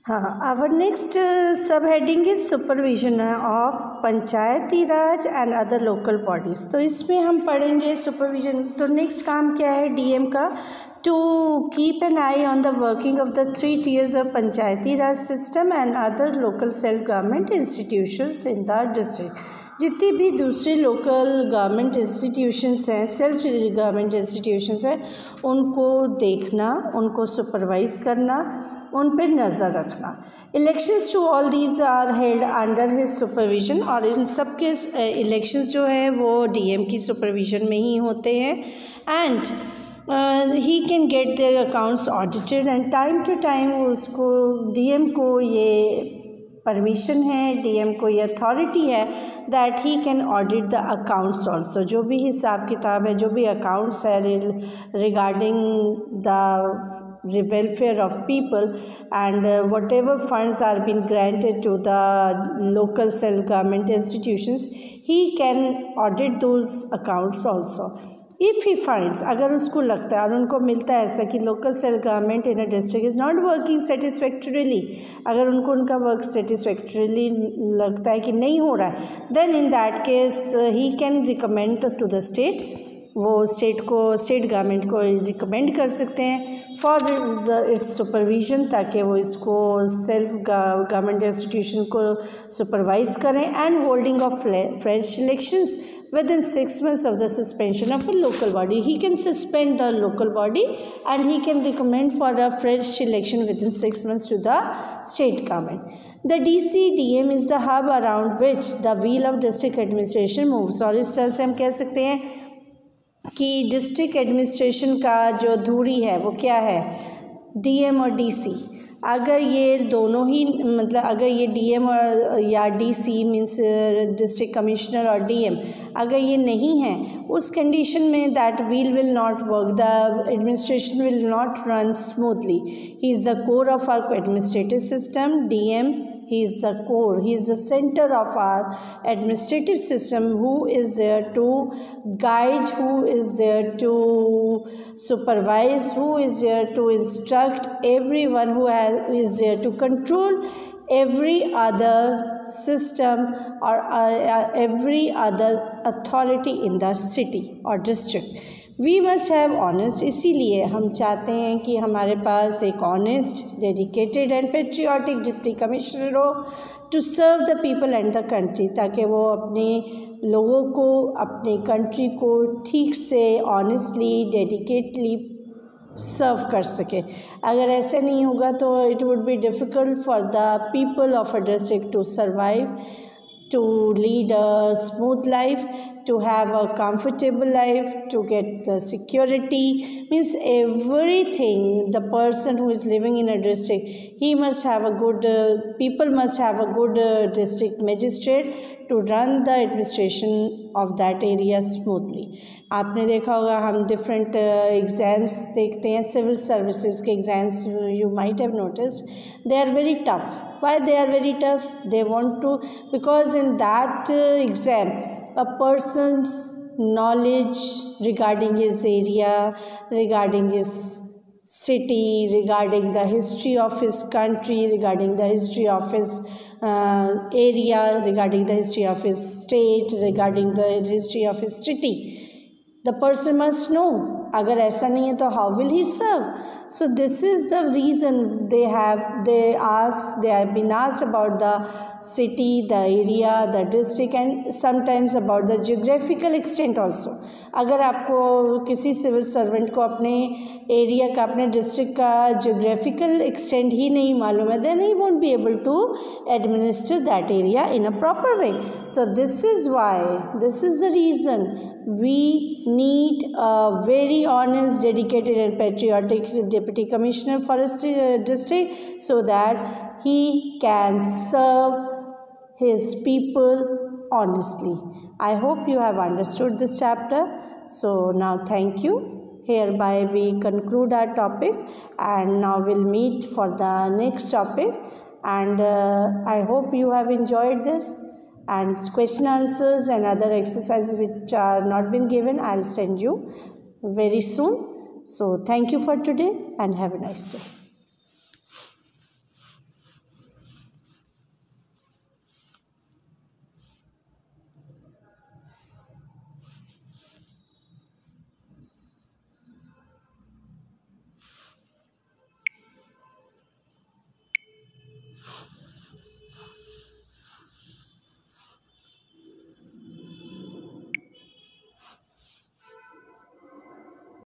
Our next subheading is supervision of Panchayati Raj and other local bodies. तो इसमें हम पढ़ेंगे सुपरविजन। तो नेक्स्ट काम क्या है डीएम का? To keep an eye on the working of the 3 tiers of Panchayati Raj system and other local self government institutions in the district. जितनी भी दूसरी लोकल गवर्नमेंट इंस्टीट्यूशंस हैं, सेल्फ गवर्नमेंट इंस्टीट्यूशंस हैं, उनको देखना, उनको सुपरवाइज़ करना, उन पे नज़र रखना। Elections to all these are held under his supervision, और इन सब के इलेक्शंस जो हैं वो डीएम की सुपरविजन में ही होते हैं। And he can get their accounts audited, and time to time उसको डीएम को ये परमिशन है, डीएम को ये अथॉरिटी है that he can audit the accounts also. जो भी हिसाब किताब है, जो भी अकाउंट्स है regarding the welfare of people and whatever funds are being granted to the local self government institutions, he can audit those accounts also. If he finds, अगर उसको लगता है और उनको मिलता है ऐसा कि local self government in a district is not working satisfactorily, अगर उनको उनका work satisfactorily लगता है कि नहीं हो रहा है, then in that case he can recommend to the state, वो स्टेट गवर्नमेंट को रिकमेंड कर सकते हैं फॉर इट्स सुपरविजन, ताकि वो इसको सेल्फ गवर्नमेंट इंस्टीट्यूशन को सुपरवाइज करें। And holding of fresh elections within 6 months of the suspension of a local body. He can suspend the local body and he can recommend for a fresh election within 6 months to the state government. The DCDM is the hub around which the wheel of district administration moves. और इस तरह से हम कह सकते हैं कि district administration का जो धुरी है वो क्या है? डीएम और डीसी। अगर ये दोनों ही मतलब अगर ये डीएम और या डीसी मीन्स डिस्ट्रिक्ट कमिश्नर और डीएम अगर ये नहीं है, उस कंडीशन में that wheel will not work, the administration will not run smoothly. He is the core of our administrative system. DM, he is the core, he is the center of our administrative system, who is there to guide, who is there to supervise, who is there to instruct everyone, who is there to control every other system or every other authority in the city or district. We must have honest, इसीलिए हम चाहते हैं कि हमारे पास एक honest, dedicated and patriotic deputy commissioner हो to serve the people and the country, ताकि वो अपने लोगों को, अपने कंट्री को ठीक से ऑनेस्टली, डेडिकेटली सर्व कर सके। अगर ऐसा नहीं होगा तो it would be difficult for the people of a district to survive, to lead a smooth life, to have a comfortable life, to get the security, means everything. The person who is living in a district, he must have a good, people must have a good district magistrate to run the administration of that area smoothly. आपने देखा होगा हम different exams देखते हैं, civil services के exams you might have noticed, they are very tough. Why they are very tough? They want to, because in that exam a person's knowledge regarding his area, regarding his city, regarding the history of his country, regarding the history of his area, regarding the history of his state, regarding the history of his city, the person must know. अगर ऐसा नहीं है तो how will he serve? So this is the reason they have been asked about the city, the area, the district, and sometimes about the geographical extent also. अगर आपको किसी civil servant को अपने एरिया का, अपने डिस्ट्रिक्ट का geographical extent ही नहीं मालूम है, then he won't be able to administer that area in a proper way. So this is why, this is the reason we need a very honest, dedicated and patriotic deputy commissioner for a district, so that he can serve his people honestly. I hope you have understood this chapter. So now thank you. Hereby we conclude our topic, and now we'll meet for the next topic. And I hope you have enjoyed this. And question answers and other exercises which are not been given, I'll send you very soon. So thank you for today and have a nice day.